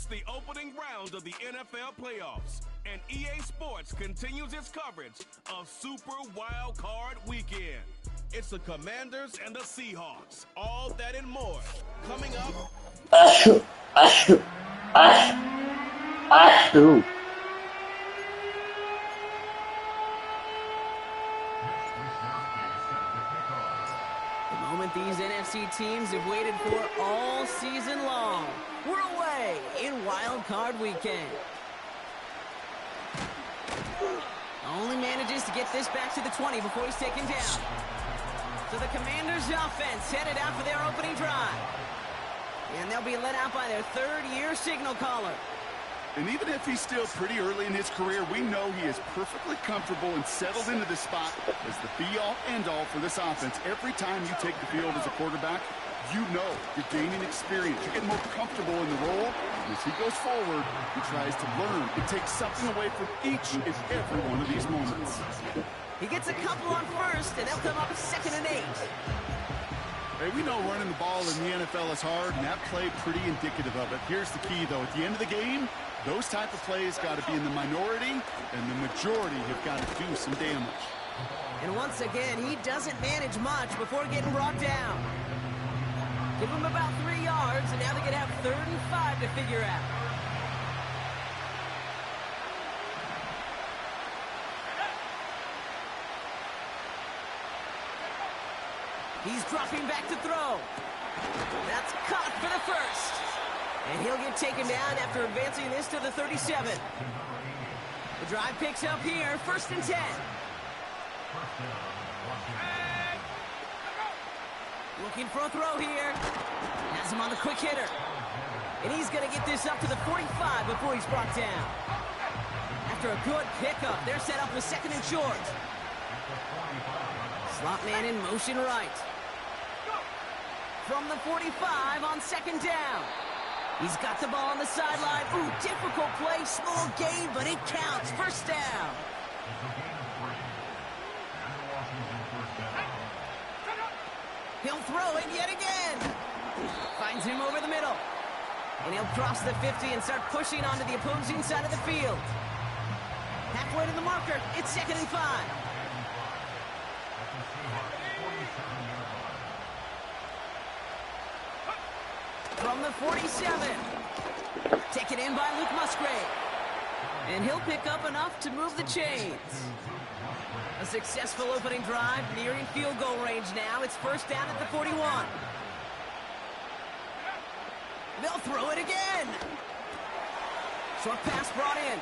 It's the opening round of the NFL playoffs, and EA Sports continues its coverage of Super Wild Card Weekend. It's the Commanders and the Seahawks. All that and more coming up. The moment these NFC teams have waited for all season long. We're away in Wild Card Weekend. Only manages to get this back to the 20 before he's taken down. So the Commanders' offense headed out for their opening drive. And they'll be let out by their third-year signal caller. And even if he's still pretty early in his career, we know he is perfectly comfortable and settled into this spot as the be-all, end-all for this offense. Every time you take the field as a quarterback, you know you're gaining experience. You're getting more comfortable in the role. And as he goes forward, he tries to learn and take something away from each and every one of these moments. He gets a couple on first, and they'll come up 2nd and 8. Hey, we know running the ball in the NFL is hard, and that play pretty indicative of it. Here's the key, though. At the end of the game, those type of plays got to be in the minority, and the majority have got to do some damage. And once again, he doesn't manage much before getting brought down. Give him about 3 yards, and now they're going to have 3rd and 5 to figure out. He's dropping back to throw. That's caught for the first. And he'll get taken down after advancing this to the 37. The drive picks up here, 1st and 10. Looking for a throw here. Has him on the quick hitter. And he's going to get this up to the 45 before he's brought down. After a good pickup, they're set up with 2nd and short. Slot man in motion right. From the 45 on 2nd down. He's got the ball on the sideline. Ooh, difficult play, small gain, but it counts. 1st down. He'll throw it yet again. Finds him over the middle. And he'll cross the 50 and start pushing onto the opposing side of the field. Halfway to the marker, it's 2nd and 5. From the 47. Taken in by Luke Musgrave. And he'll pick up enough to move the chains. A successful opening drive, nearing field goal range now. It's 1st down at the 41. They'll throw it again. Short pass brought in.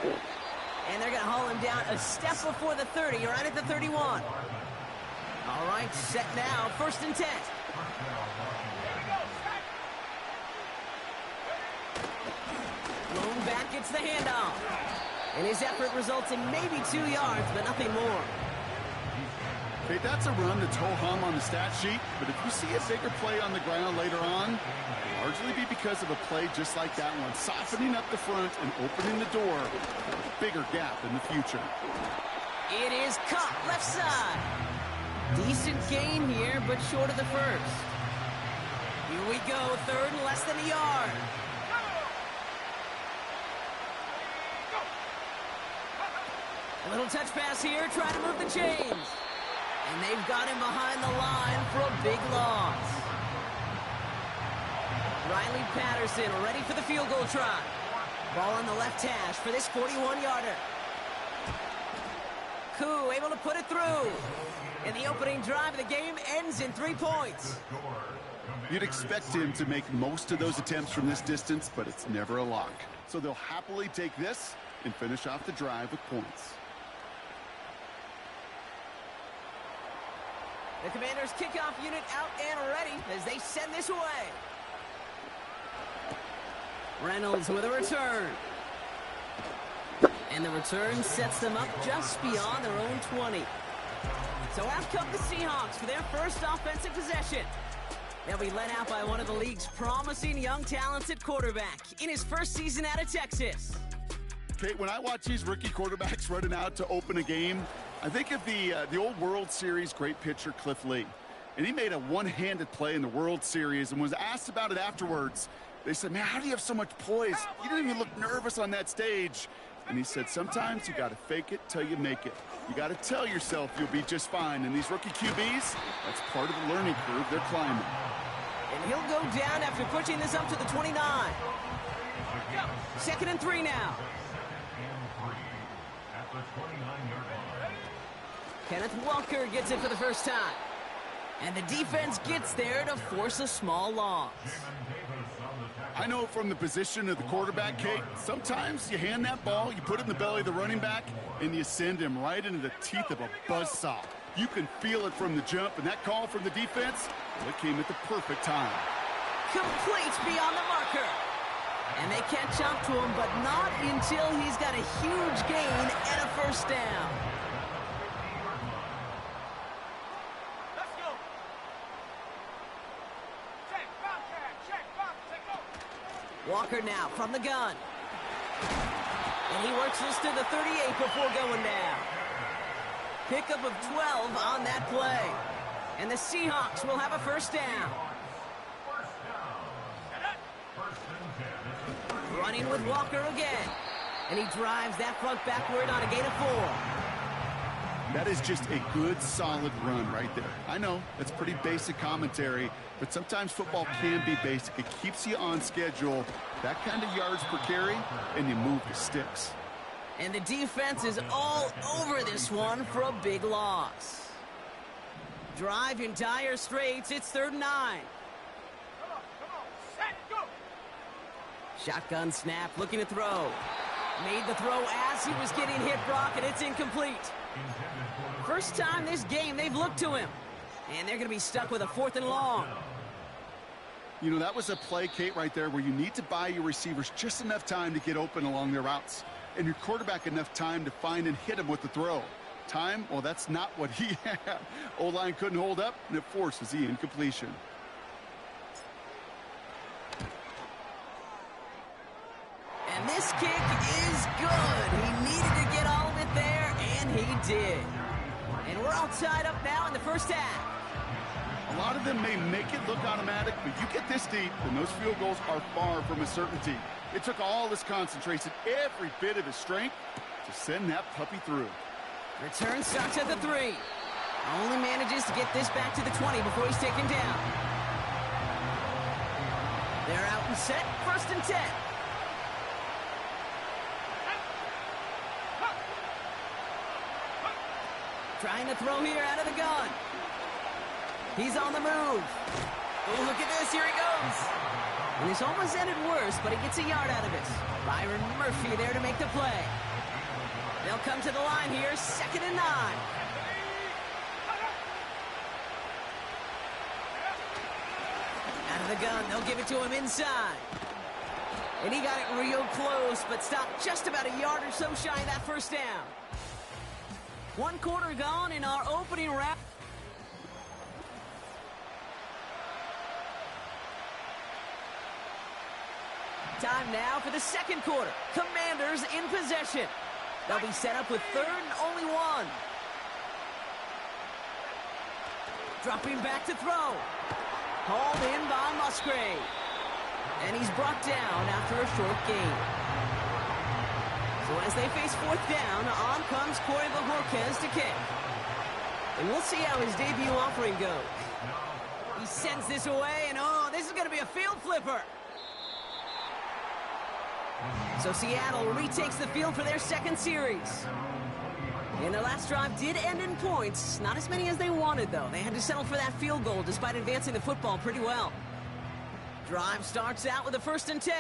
And they're going to haul him down a step before the 30, right at the 31. All right, set now, 1st and 10. Blown back gets the handoff. And his effort results in maybe 2 yards, but nothing more. Okay, that's a run that's ho-hum on the stat sheet, but if you see a bigger play on the ground later on, it'll largely be because of a play just like that one, softening up the front and opening the door for a bigger gap in the future. It is caught left side. Decent gain here, but short of the first. Here we go, 3rd and less than a yard. A little touch pass here, trying to move the chains. And they've got him behind the line for a big loss. Riley Patterson ready for the field goal try. Ball on the left hash for this 41-yarder. Koo able to put it through. And the opening drive of the game ends in 3 points. You'd expect him to make most of those attempts from this distance, but it's never a lock. So they'll happily take this and finish off the drive with points. The Commanders' kickoff unit out and ready as they send this away. Reynolds with a return. And the return sets them up just beyond their own 20. So out come the Seahawks for their first offensive possession. They'll be led out by one of the league's promising young talents at quarterback in his first season out of Texas. Kate, when I watch these rookie quarterbacks running out to open a game, I think of the old World Series great pitcher Cliff Lee. And he made a one-handed play in the World Series and was asked about it afterwards. They said, man, how do you have so much poise? You didn't even look nervous on that stage. And he said, sometimes you got to fake it till you make it. You got to tell yourself you'll be just fine. And these rookie QBs, that's part of the learning curve they're climbing. And he'll go down after pushing this up to the 29. 2nd and 3 now. Kenneth Walker gets it for the first time. And the defense gets there to force a small loss. I know from the position of the quarterback, Kate, sometimes you hand that ball, you put it in the belly of the running back, and you send him right into the teeth of a buzzsaw. You can feel it from the jump, and that call from the defense, well, it came at the perfect time. Complete beyond the marker. And they catch up to him, but not until he's got a huge gain and a first down. Walker now from the gun. And he works this to the 38 before going down. Pickup of 12 on that play. And the Seahawks will have a first down. Running with Walker again. And he drives that front backward on a gain of 4. That is just a good, solid run right there. I know, that's pretty basic commentary, but sometimes football can be basic. It keeps you on schedule, that kind of yards per carry, and you move the sticks. And the defense is all over this one for a big loss. Drive in dire straits, it's 3rd and 9. Come on, set, go! Shotgun snap, looking to throw. Made the throw as he was getting hit, Brock, and it's incomplete. First time this game they've looked to him. And they're going to be stuck with a 4th and long. You know, that was a play, Kate, right there where you need to buy your receivers just enough time to get open along their routes. And your quarterback enough time to find and hit him with the throw. Time, well, that's not what he had. O-line couldn't hold up, and it forces the incompletion. And this kick is good. He needed to get all of it there, and he did. And we're all tied up now in the first half. A lot of them may make it look automatic, but you get this deep, and those field goals are far from a certainty. It took all his concentration, every bit of his strength, to send that puppy through. Return starts at the 3. Only manages to get this back to the 20 before he's taken down. They're out and set, 1st and 10. Trying to throw here out of the gun. He's on the move. Oh, look at this. Here he goes. And this almost ended worse, but he gets a yard out of it. Byron Murphy there to make the play. They'll come to the line here, 2nd and 9. Out of the gun, they'll give it to him inside. And he got it real close, but stopped just about a yard or so shy of that first down. 1 quarter gone in our opening wrap. Time now for the 2nd quarter. Commanders in possession. They'll be set up with 3rd and only 1. Dropping back to throw. Hauled in by Musgrave. And he's brought down after a short gain. So as they face 4th down, on comes Corey Bajorquez to kick. And we'll see how his debut offering goes. He sends this away, and oh, this is going to be a field flipper. So Seattle retakes the field for their 2nd series. And their last drive did end in points. Not as many as they wanted, though. They had to settle for that field goal despite advancing the football pretty well. Drive starts out with a 1st and 10.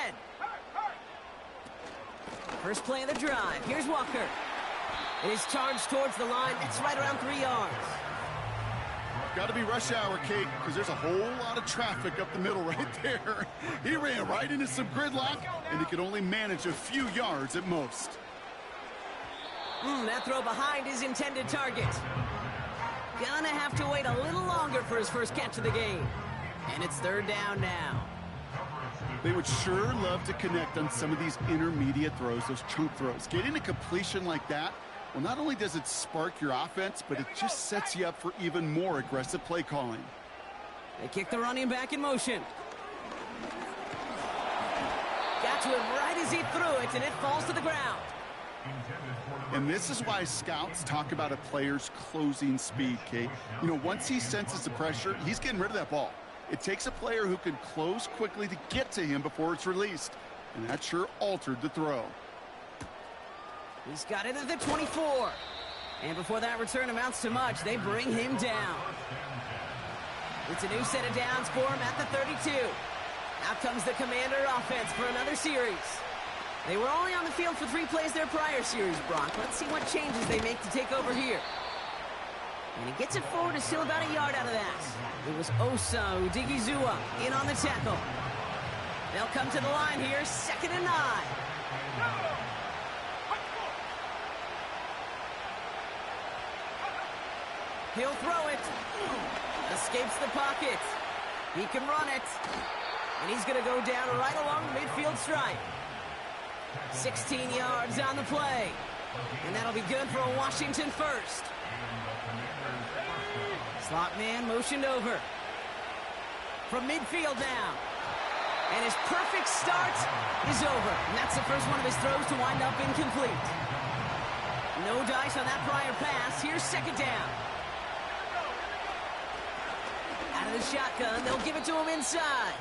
First play of the drive. Here's Walker. It is charged towards the line. That's right around 3 yards. Got to be rush hour, Kate, because there's a whole lot of traffic up the middle right there. He ran right into some gridlock, and he could only manage a few yards at most. That throw behind his intended target. Gonna have to wait a little longer for his first catch of the game. And it's 3rd down now. They would sure love to connect on some of these intermediate throws, those chunk throws. Getting a completion like that, well, not only does it spark your offense, but it just sets you up for even more aggressive play calling. They kick the running back in motion. to him right as he threw it, and it falls to the ground. And this is why scouts talk about a player's closing speed, Kate. You know, once he senses the pressure, he's getting rid of that ball. It takes a player who can close quickly to get to him before it's released. And that sure altered the throw. He's got it at the 24. And before that return amounts to much, they bring him down. It's a new set of downs for him at the 32. Out comes the Commander offense for another series. They were only on the field for 3 plays their prior series, Brock. Let's see what changes they make to take over here. And he gets it forward to still about a yard out of that. It was Osa Udigizua in on the tackle. They'll come to the line here, 2nd and 9. He'll throw it. Escapes the pocket. He can run it. And he's going to go down right along the midfield stripe. 16 yards on the play. And that'll be good for a Washington first. Slot man motioned over. From midfield now. And his perfect start is over. And that's the first one of his throws to wind up incomplete. No dice on that prior pass. Here's 2nd down. Out of the shotgun, they'll give it to him inside.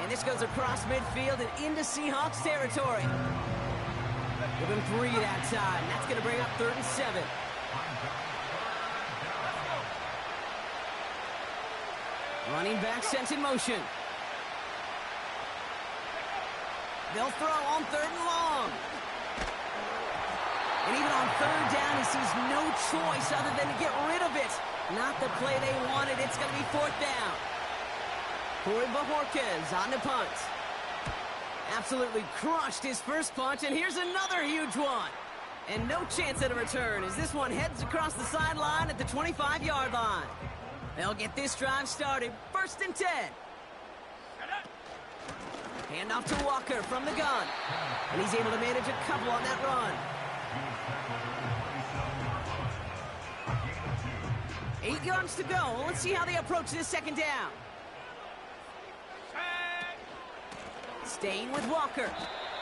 And this goes across midfield and into Seahawks territory. Give him 3 that time. That's going to bring up 3rd and 7. Running back sent in motion. They'll throw on 3rd and long. And even on 3rd down, he sees no choice other than to get rid of it. Not the play they wanted. It's going to be 4th down. Corey Bajorquez on the punt. Absolutely crushed his first punch, and here's another huge one. And no chance at a return as this one heads across the sideline at the 25-yard line. They'll get this drive started. 1st and 10. Handoff to Walker from the gun. And he's able to manage a couple on that run. 8 yards to go. Let's see how they approach this 2nd down. Staying with Walker.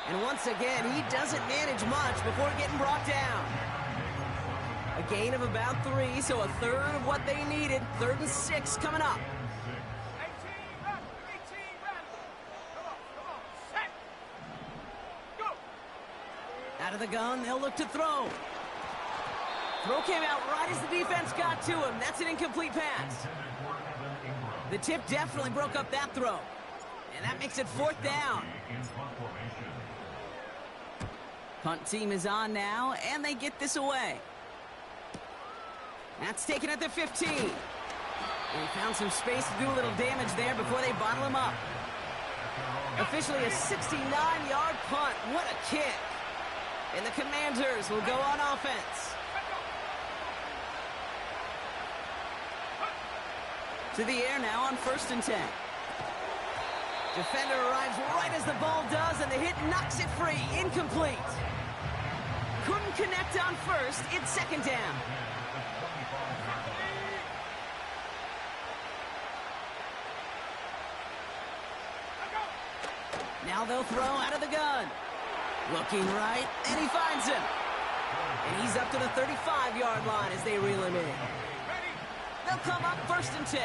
And once again, he doesn't manage much before getting brought down. A gain of about 3, so a 1/3 of what they needed. 3rd and 6 coming up. 18 left. Come on. Set. Go. Out of the gun, they'll look to throw. Throw came out right as the defense got to him. That's an incomplete pass. The tip definitely broke up that throw. And that makes it 4th down. Punt team is on now, and they get this away. That's taken at the 15. And he found some space to do a little damage there before they bottle him up. Officially a 69-yard punt. What a kick. And the Commanders will go on offense. To the air now on 1st and 10. Defender arrives right as the ball does, and the hit knocks it free. Incomplete. Couldn't connect on 1st. It's 2nd down. Now they'll throw out of the gun. Looking right, and he finds him. And he's up to the 35-yard line as they reel him in. They'll come up 1st and 10.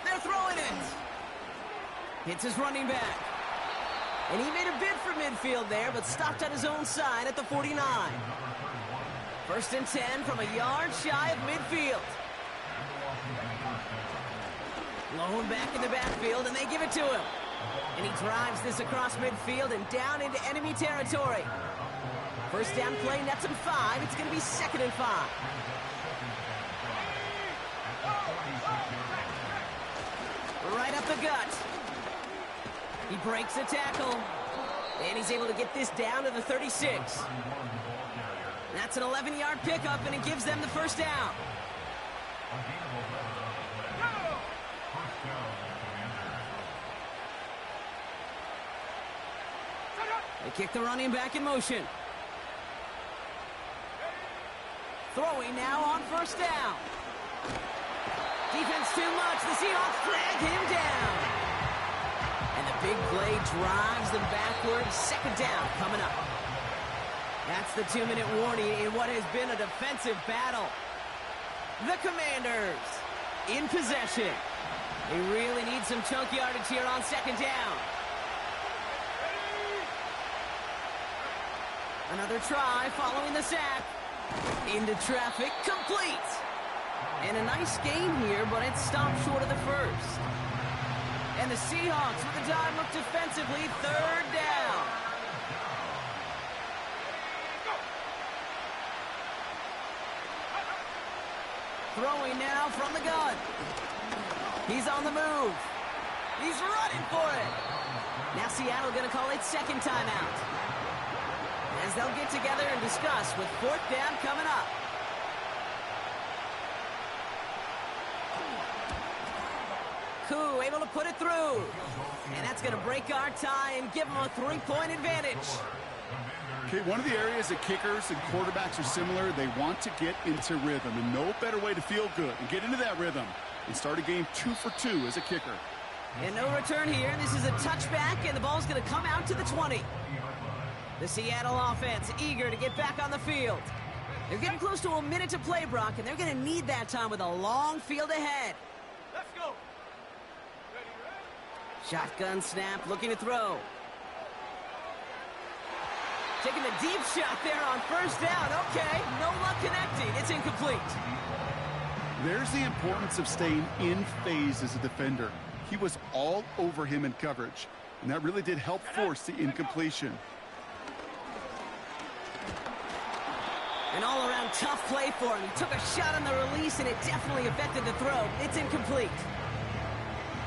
They're throwing it. Hits his running back. And he made a bid for midfield there, but stopped on his own side at the 49. 1st and 10 from a yard shy of midfield. Lone back in the backfield, and they give it to him. And he drives this across midfield and down into enemy territory. 1st down play nets him 5. It's going to be 2nd and 5. Right up the gut. He breaks a tackle. And he's able to get this down to the 36. That's an 11-yard pickup, and it gives them the 1st down. They kick the running back in motion. Throwing now on 1st down. Defense too much. The Seahawks drag him down. And the big play drives them backwards. Second down coming up. That's the 2-minute warning in what has been a defensive battle. The Commanders in possession. They really need some chunk yardage here on second down. Another try following the sack. Into traffic, complete. And a nice gain here, but it stopped short of the first. And the Seahawks with a dive look defensively, third down. Throwing now from the gun. He's on the move. He's running for it. Now Seattle going to call it second timeout, as they'll get together and discuss with fourth down coming up. Koo able to put it through. And that's going to break our tie and give them a 3-point advantage. Okay, one of the areas that kickers and quarterbacks are similar, they want to get into rhythm. And no better way to feel good and get into that rhythm and start a game 2 for 2 as a kicker. And no return here. This is a touchback, and the ball's going to come out to the 20. The Seattle offense eager to get back on the field. They're getting close to a minute to play, Brock, and they're going to need that time with a long field ahead. Let's go. Shotgun snap, looking to throw. Taking the deep shot there on first down. Okay, no luck connecting. It's incomplete. There's the importance of staying in phase as a defender. He was all over him in coverage, and that really did help force the incompletion. An all-around tough play for him. He took a shot on the release, and it definitely affected the throw. It's incomplete.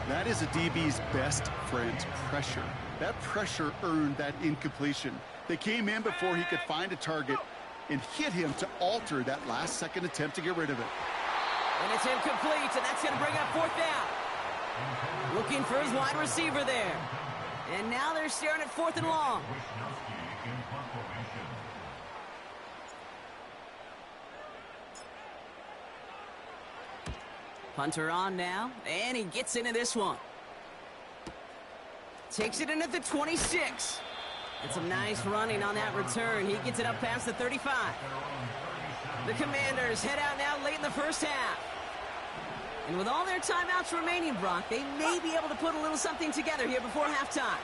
That is a DB's best friend, pressure. That pressure earned that incompletion. They came in before he could find a target and hit him to alter that last-second attempt to get rid of it. And it's incomplete, and that's going to bring up fourth down. Looking for his wide receiver there. And now they're staring at fourth and long. Punter on now, and he gets into this one. Takes it in at the 26. And some nice running on that return. He gets it up past the 35. The Commanders head out now late in the first half. And with all their timeouts remaining, Brock, they may be able to put a little something together here before halftime.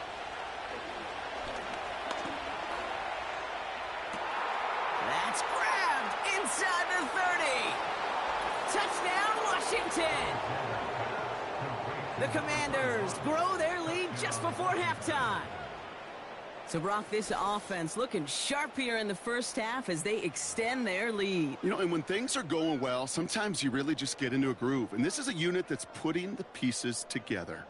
That's grabbed inside the 30. Touchdown, Washington! The Commanders grow their lead just before halftime. So, Brock, this offense looking sharp here in the first half as they extend their lead. You know, and when things are going well, sometimes you really just get into a groove. And this is a unit that's putting the pieces together.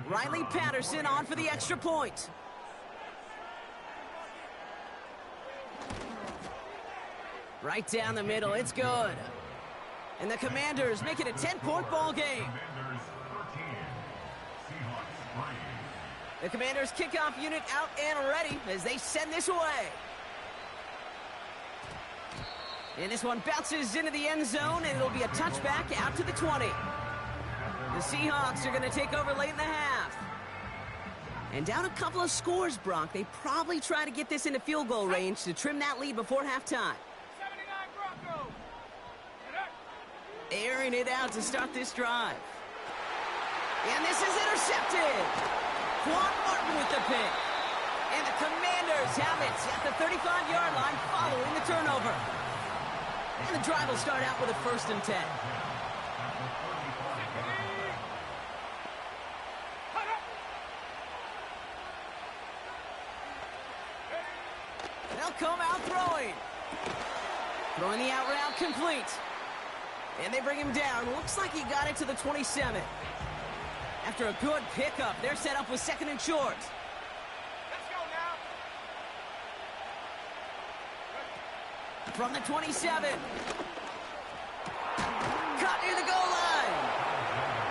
Riley Patterson on for the extra point. Right down the middle, it's good. And the Commanders make it a 10-point ball game. The Commanders kickoff unit out and ready as they send this away. And this one bounces into the end zone, and it'll be a touchback out to the 20. The Seahawks are going to take over late in the half. And down a couple of scores, Brock. They probably try to get this into field goal range to trim that lead before halftime. 79 Broncos. Airing it out to start this drive. And this is intercepted. Quan Martin with the pick. And the Commanders have it at the 35-yard line following the turnover. And the drive will start out with a 1st and 10. They'll come out throwing. Throwing the out route complete. And they bring him down. Looks like he got it to the 27. After a good pickup, they're set up with 2nd and short. Let's go now. From the 27. Caught near the goal line.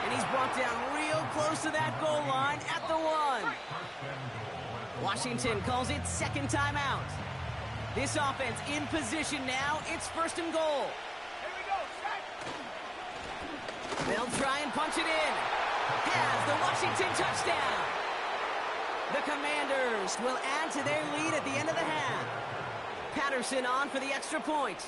And he's brought down real close to that goal line at the 1. Washington calls it second timeout. This offense in position now. It's first and goal. Here we go, set. They'll try and punch it in. Has the Washington touchdown. The Commanders will add to their lead at the end of the half. Patterson on for the extra point.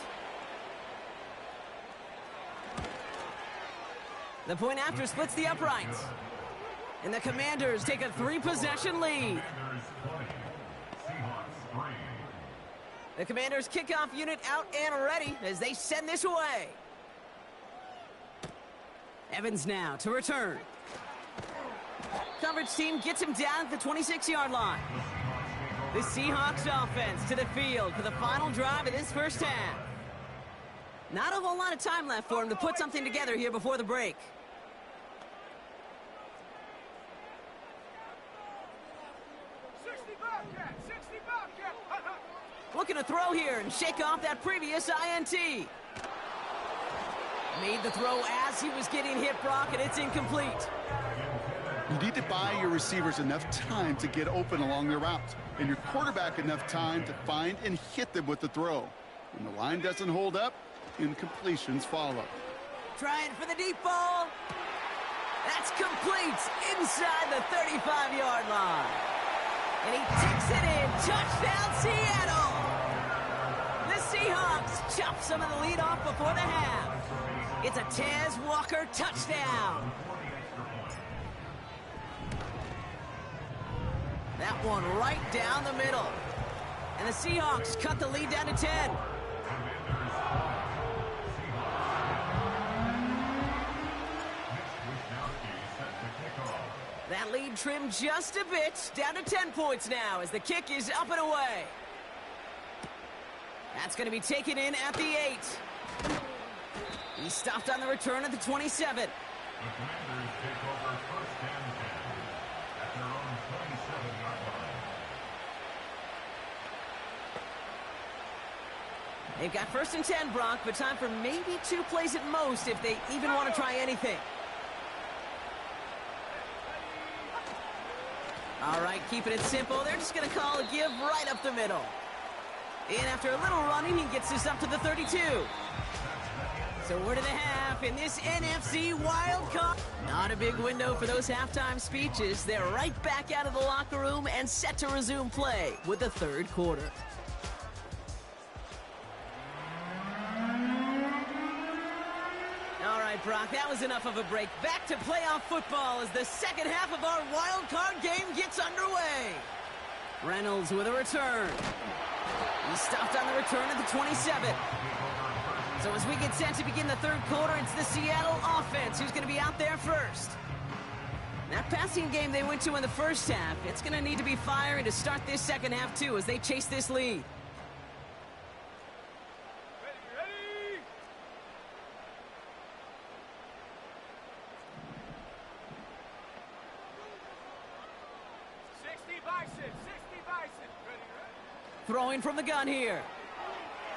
The point after splits the uprights. And the Commanders take a 3-possession lead. The Commanders kickoff unit out and ready as they send this away. Evans now to return. Coverage team gets him down at the 26-yard line. The Seahawks offense to the field for the final drive of this first half. Not a whole lot of time left for him to put something together here before the break. Looking to throw here and shake off that previous INT. Made the throw as he was getting hit, Brock, and it's incomplete. You need to buy your receivers enough time to get open along their route, and your quarterback enough time to find and hit them with the throw. When the line doesn't hold up, incompletions follow. Trying for the deep ball. That's complete inside the 35-yard line. And he takes it in. Touchdown, Seattle. The Seahawks chop some of the lead off before the half. It's a Tez Walker touchdown. That one right down the middle. And the Seahawks cut the lead down to 10. That lead trimmed just a bit, down to 10 points now as the kick is up and away. That's going to be taken in at the 8. He stopped on the return at the 27. The Commanders take over first and 10 at their own 27-yard line. They've got first and 10, Brock, but time for maybe 2 plays at most if they even want to try anything. All right, keeping it simple. They're just going to call a give right up the middle. And after a little running, he gets this up to the 32. So we're to the half in this NFC wild card. Not a big window for those halftime speeches. They're right back out of the locker room and set to resume play with the third quarter. All right, Brock, that was enough of a break. Back to playoff football as the second half of our wild card game gets underway. Reynolds with a return. He stopped on the return at the 27. So as we get set to begin the third quarter, it's the Seattle offense who's going to be out there first. That passing game they went to in the first half, it's going to need to be firing to start this second half too as they chase this lead. Ready. 60 Bison. Ready. Throwing from the gun here.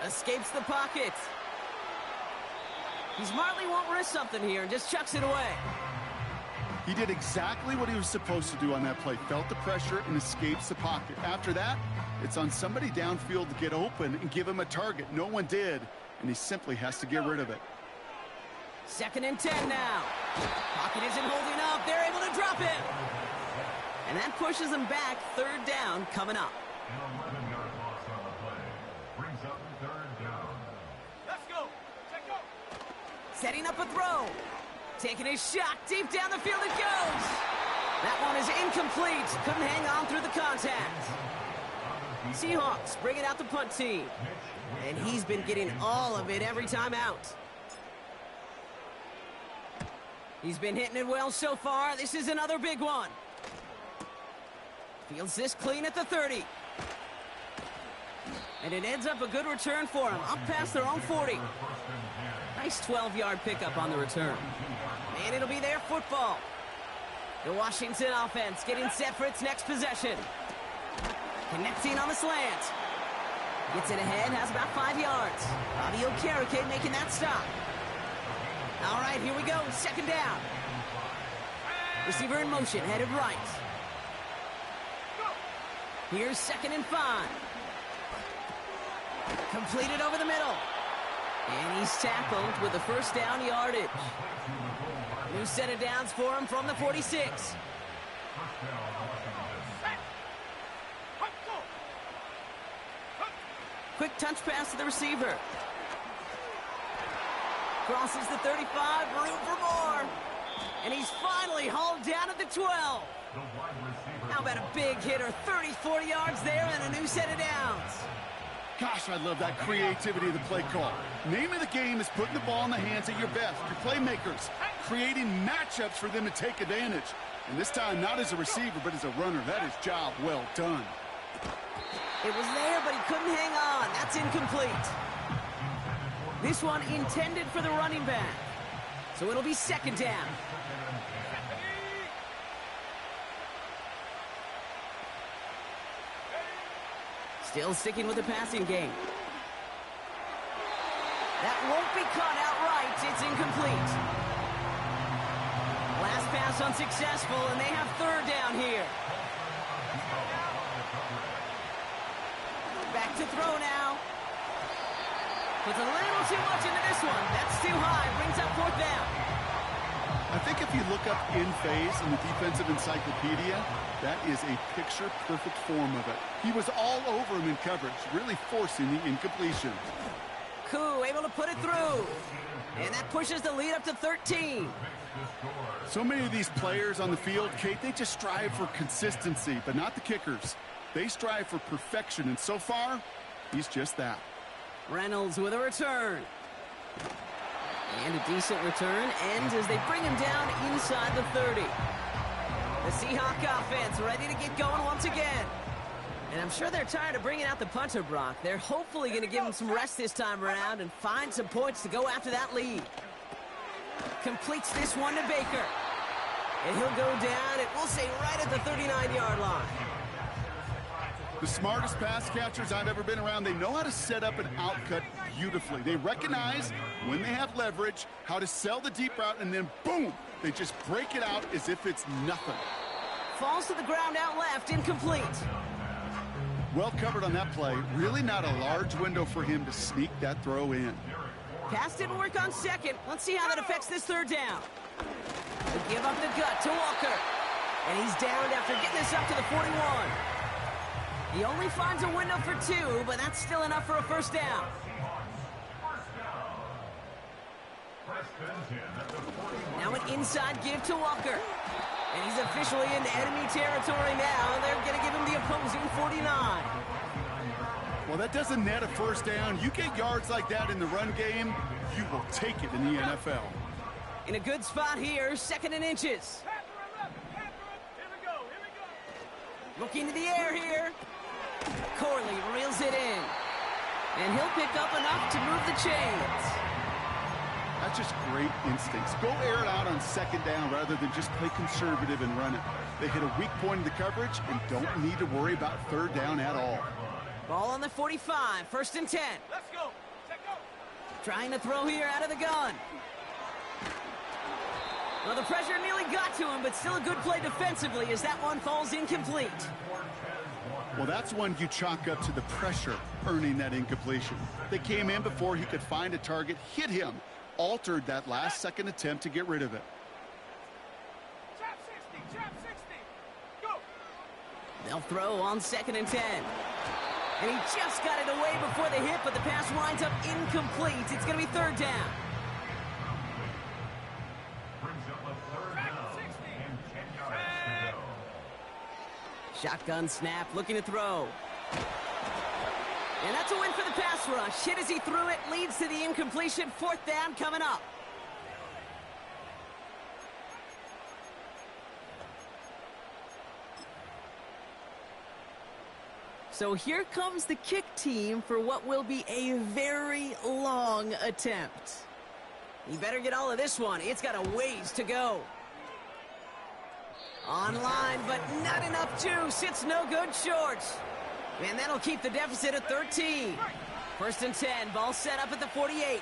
Escapes the pocket. He smartly won't risk something here and just chucks it away. He did exactly what he was supposed to do on that play. Felt the pressure and escapes the pocket. After that, it's on somebody downfield to get open and give him a target. No one did, and he simply has to get rid of it. Second and 10 now. Pocket isn't holding up. They're able to drop him. And that pushes them back. Third down coming up. An 11-yard loss on the play brings up third down. Let's go. Check go. Setting up a throw. Taking a shot. Deep down the field it goes. That one is incomplete. Couldn't hang on through the contact. Seahawks bringing out the punt team. And he's been getting all of it every time out. He's been hitting it well so far. This is another big one. Fields this clean at the 30. And it ends up a good return for him. Up past their own 40. Nice 12-yard pickup on the return. And it'll be their football. The Washington offense getting set for its next possession. Connecting on the slant. Gets it ahead, has about 5 yards. Bobby Okereke making that stop. All right, here we go. Second down. Here's 2nd and 5. Completed over the middle. And he's tackled with the first down yardage. New set of downs for him from the 46. Quick touch pass to the receiver. Crosses the 35, room for more. And he's finally hauled down at the 12. How about a big hitter, 30, 40 yards there and a new set of downs. Gosh, I love that creativity of the play call. Name of the game is putting the ball in the hands of your best, your playmakers, creating matchups for them to take advantage. And this time, not as a receiver, but as a runner. That is job well done. It was there, but he couldn't hang on. That's incomplete. This one intended for the running back. So it'll be 2nd down. Still sticking with the passing game. That won't be caught outright. It's incomplete. Last pass unsuccessful, and they have 3rd down here. Back to throw now. Puts a little too much into this one. That's too high. Brings up 4th down. I think if you look up in phase in the defensive encyclopedia, that is a picture-perfect form of it. He was all over him in coverage, really forcing the incompletion. Koo able to put it through. And that pushes the lead up to 13. So many of these players on the field, Kate, they just strive for consistency, but not the kickers. They strive for perfection, and so far, he's just that. Reynolds with a return. And a decent return ends as they bring him down inside the 30. The Seahawk offense ready to get going once again. And I'm sure they're tired of bringing out the punter, Brock. They're hopefully going to give him some rest this time around and find some points to go after that lead. Completes this one to Baker. And he'll go down, and we'll say right at the 39-yard line. The smartest pass catchers I've ever been around, they know how to set up an outcut beautifully. They recognize when they have leverage, how to sell the deep route, and then boom, they just break it out as if it's nothing. Falls to the ground out left, incomplete. Well covered on that play. Really not a large window for him to sneak that throw in. Pass didn't work on 2nd. Let's see how that affects this 3rd down. They give up the gut to Walker. And he's down after getting this up to the 41. He only finds a window for 2, but that's still enough for a 1st down. Now an inside give to Walker. And he's officially in enemy territory now. They're going to give him the opposing 49. Well, that doesn't net a 1st down. You get yards like that in the run game, you will take it in the NFL. In a good spot here, 2nd and inches. Looking to the air here. Corley reels it in. And he'll pick up enough to move the chains. That's just great instincts. Go air it out on 2nd down rather than just play conservative and run it. They hit a weak point in the coverage and don't need to worry about 3rd down at all. Ball on the 45, 1st and 10. Let's go. Check go. Trying to throw here out of the gun. Well, the pressure nearly got to him, but still a good play defensively as that one falls incomplete. Well, that's one you chalk up to the pressure earning that incompletion. They came in before he could find a target, hit him, altered that last-second attempt to get rid of it. Trap 60, trap 60. Go. They'll throw on 2nd and 10. And he just got it away before the hit, but the pass winds up incomplete. It's going to be 3rd down. Shotgun snap, looking to throw. And that's a win for the pass rush. Hit as he threw it, leads to the incompletion. 4th down coming up. So here comes the kick team for what will be a very long attempt. You better get all of this one. It's got a ways to go. Online, but not enough juice. It's no good short. And that'll keep the deficit at 13. 1st and 10. Ball set up at the 48.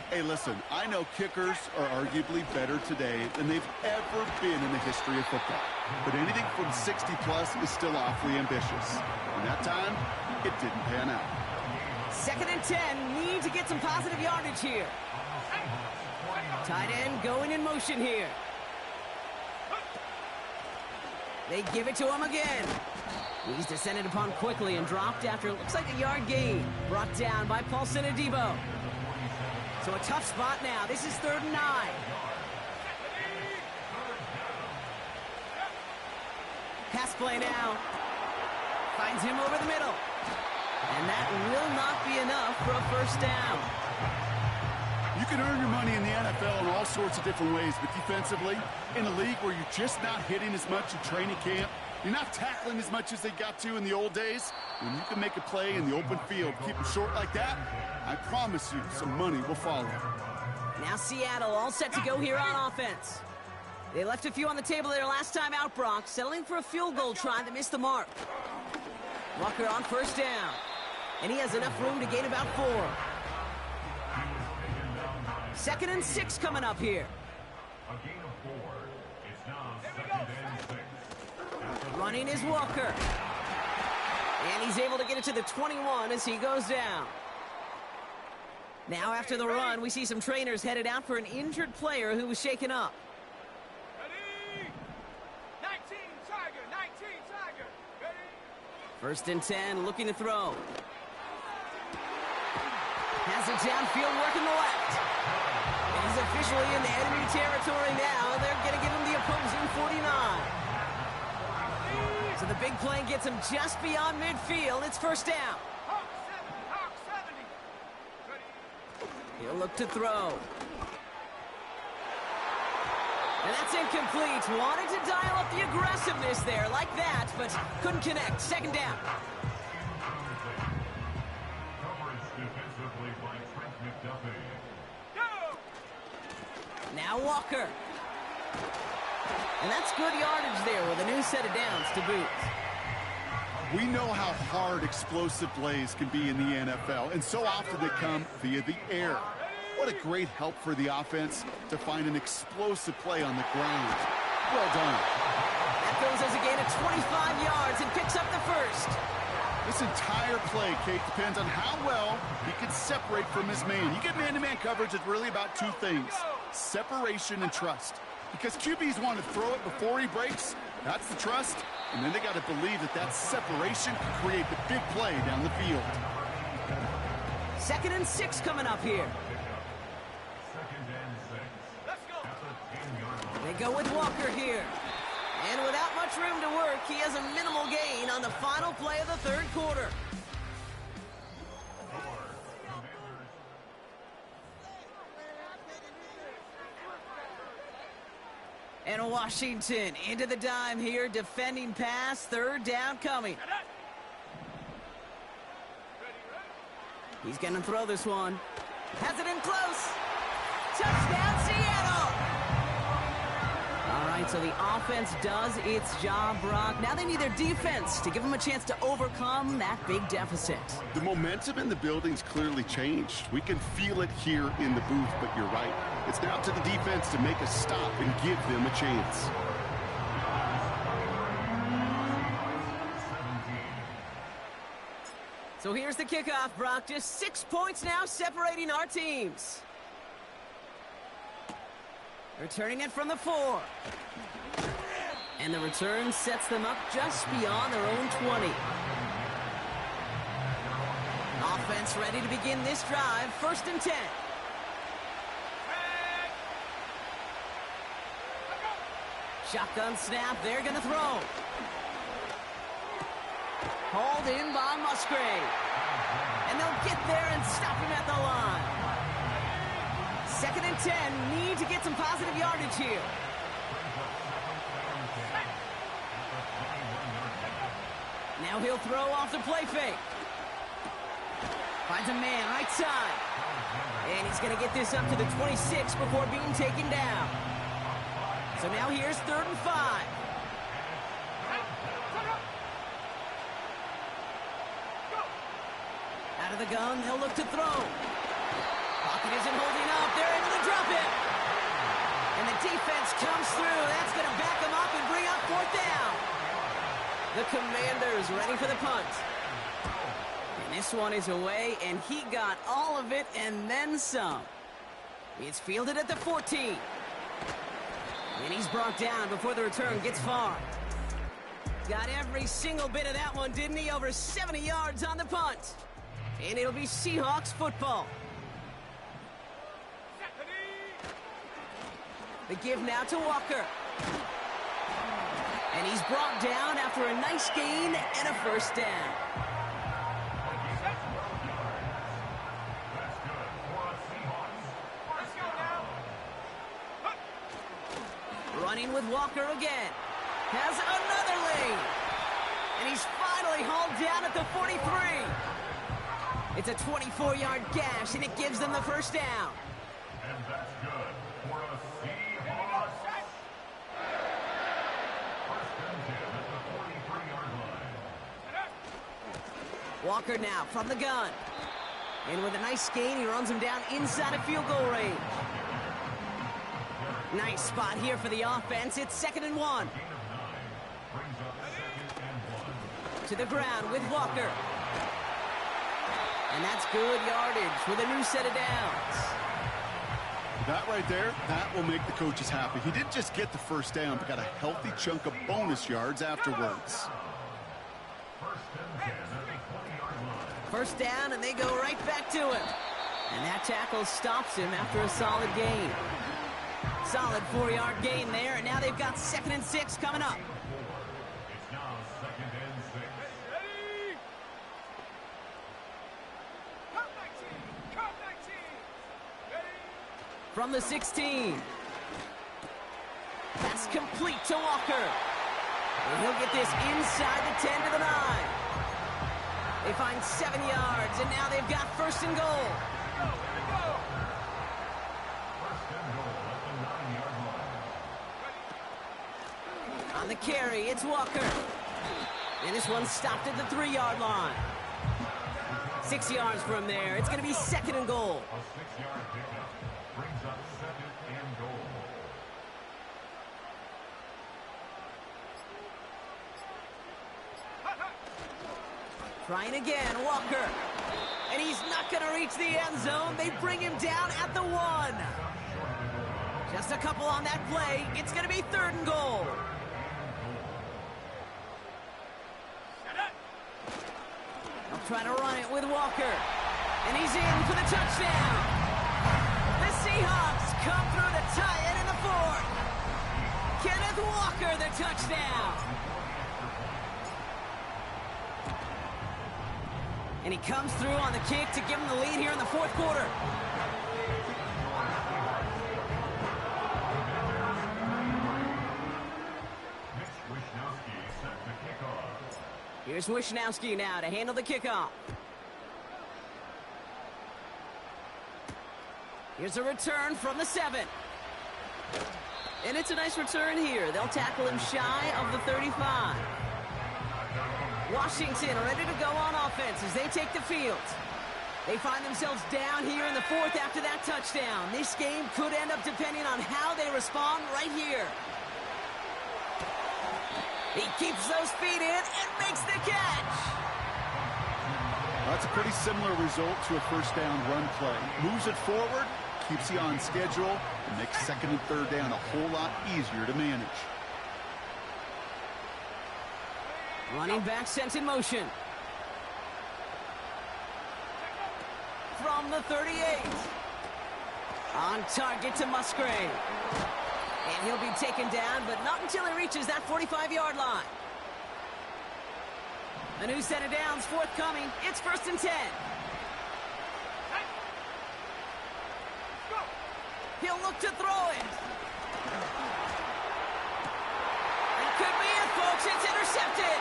Hey, listen, I know kickers are arguably better today than they've ever been in the history of football. But anything from 60-plus is still awfully ambitious. And that time, it didn't pan out. 2nd and 10, need to get some positive yardage here. Tight end going in motion here. They give it to him again. He's descended upon quickly and dropped after it looks like a yard gain. Brought down by Paulson Adebo. So a tough spot now. This is 3rd and 9. Pass play now. Finds him over the middle. And that will not be enough for a first down. You can earn your money in the NFL in all sorts of different ways, but defensively, in a league where you're just not hitting as much in training camp, you're not tackling as much as they got to in the old days, when you can make a play in the open field, keep them short like that, I promise you some money will follow. Now Seattle all set to go here on offense. They left a few on the table their last time out, Brock, settling for a field goal try that missed the mark. Walker on first down. And he has enough room to gain about 4. 2nd and 6 coming up here. A gain of 4. It's now 2nd and 6. Running is Walker. And he's able to get it to the 21 as he goes down. Now after the run, we see some trainers headed out for an injured player who was shaken up. Ready? 19, Tiger, 19, Tiger. Ready? 1st and 10, looking to throw. Has it downfield, working the left. And he's officially in the enemy territory now. They're going to give him the opposing 49. So the big play gets him just beyond midfield. It's first down. Hawk 70. Ready? He'll look to throw. And that's incomplete. Wanted to dial up the aggressiveness there like that, but couldn't connect. 2nd down. Coverage defensively by Trent McDuffie. Go! Now Walker. And that's good yardage there with a new set of downs to boot. We know how hard explosive plays can be in the NFL, and so often they come via the air. What a great help for the offense to find an explosive play on the ground. Well done. That goes as a gain of 25 yards and picks up the first. This entire play, Kate, depends on how well he can separate from his man. You get man-to-man coverage, it's really about 2 things, separation and trust. Because QBs want to throw it before he breaks, that's the trust, and then they got to believe that that separation can create the big play down the field. 2nd and 6 coming up here. 2nd and 6. Let's go! At the 10-yard line. They go with Walker here. And without much room to work, he has a minimal gain on the final play of the 3rd quarter. And Washington into the dime here, defending pass, 3rd down coming. He's going to throw this one. Has it in close. Touchdown, Seattle! All right, so the offense does its job, Brock. Now they need their defense to give them a chance to overcome that big deficit. The momentum in the building's clearly changed. We can feel it here in the booth, but you're right. It's now to the defense to make a stop and give them a chance. 17. So here's the kickoff, Brock. Just 6 points now separating our teams. Returning it from the 4. And the return sets them up just beyond their own 20. Offense ready to begin this drive. 1st and 10. Shotgun snap. They're going to throw. Hauled in by Musgrave. And they'll get there and stop him at the line. 2nd and 10. Need to get some positive yardage here. Now he'll throw off the play fake. Finds a man right side. And he's going to get this up to the 26 before being taken down. So now here's 3rd and 5. Out of the gun, they'll look to throw. Pocket isn't holding up. They're able to drop it. And the defense comes through. That's going to back them up and bring up fourth down. The Commanders ready for the punt. And this one is away, and he got all of it and then some. It's fielded at the 14. And he's brought down before the return gets far. Got every single bit of that one, didn't he? Over 70 yards on the punt. And it'll be Seahawks football. The give now to Walker. And he's brought down after a nice gain and a first down. Running with Walker again. Has another lane. And he's finally hauled down at the 43. It's a 24-yard gash, and it gives them the first down. And that's good for a Seahawks. First and 10 at the 43-yard line. Walker now from the gun. And with a nice gain, he runs him down inside of field goal range. Nice spot here for the offense. It's 2nd and 1. Gain of 9 brings up 2nd and 1. To the ground with Walker. And that's good yardage with a new set of downs. That right there, that will make the coaches happy. He didn't just get the first down, but got a healthy chunk of bonus yards afterwards. First and 10 at the 20-yard line. First down, and they go right back to him. And that tackle stops him after a solid gain. Solid 4-yard gain there, and now they've got 2nd and 6 coming up. It's now 2nd and 6. Ready? Come 19! Come 19! Ready? From the 16. That's complete to Walker. And he'll get this inside the 10 to the 9. They find 7 yards, and now they've got 1st and goal. Go, here we go! First and goal at the 9-yard line. On the carry, it's Walker. And this one stopped at the 3-yard line. 6 yards from there. It's going to be 2nd and goal. A 6-yard pickup brings up 2nd and goal. Trying again, Walker. And he's not going to reach the end zone. They bring him down at the 1. Just a couple on that play. It's going to be 3rd and goal. They'll try to run it with Walker. And he's in for the touchdown. The Seahawks come through to tie it in the 4th. Kenneth Walker, the touchdown. And he comes through on the kick to give him the lead here in the 4th quarter. Here's Wishnowski now to handle the kickoff. Here's a return from the 7. And it's a nice return here. They'll tackle him shy of the 35. Washington ready to go on offense as they take the field. They find themselves down here in the 4th after that touchdown. This game could end up depending on how they respond right here. He keeps those feet in and makes the catch. That's a pretty similar result to a first down run play. Moves it forward, keeps you on schedule, and makes 2nd and 3rd down a whole lot easier to manage. Running back sent in motion. From the 38. On target to Musgrave. And he'll be taken down, but not until he reaches that 45-yard line. A new set of downs forthcoming. It's 1st and 10. He'll look to throw it. It could be it, folks. It's intercepted.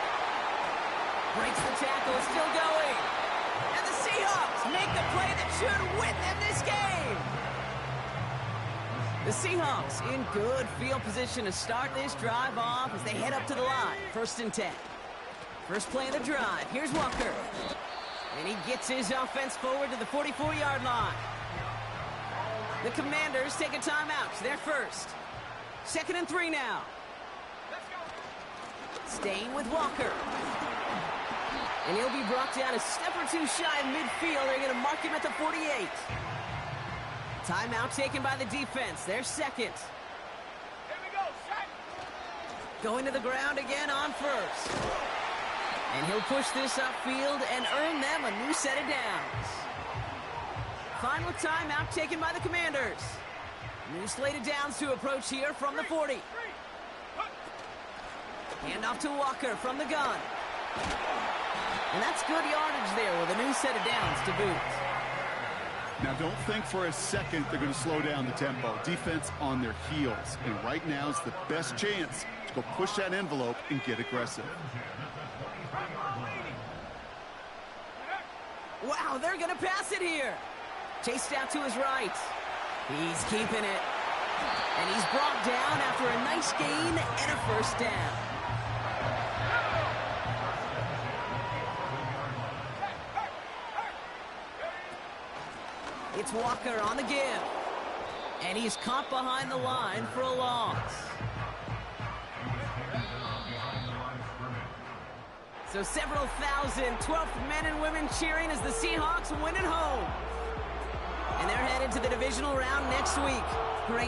Breaks the tackle, still going. And the Seahawks make the play that should win them this game. The Seahawks in good field position to start this drive off as they head up to the line. 1st and 10. First play of the drive. Here's Walker. And he gets his offense forward to the 44-yard line. The Commanders take a timeout. They're first. 2nd and 3 now. Let's go. Staying with Walker. And he'll be brought down a step or two shy of midfield. They're going to mark him at the 48. Timeout taken by the defense. They're second. Here we go. Set. Going to the ground again on first. And he'll push this upfield and earn them a new set of downs. Final timeout taken by the Commanders. New slate of downs to approach here from the 40. Hand off to Walker from the gun. And that's good yardage there with a new set of downs to boot. Now, don't think for a second they're going to slow down the tempo. Defense on their heels. And right now is the best chance to go push that envelope and get aggressive. Wow, they're going to pass it here. Chased out to his right. He's keeping it. And he's brought down after a nice gain and a first down. It's Walker on the give. And he's caught behind the line for a loss. So several thousand 12th men and women cheering as the Seahawks win at home. And they're headed to the divisional round next week.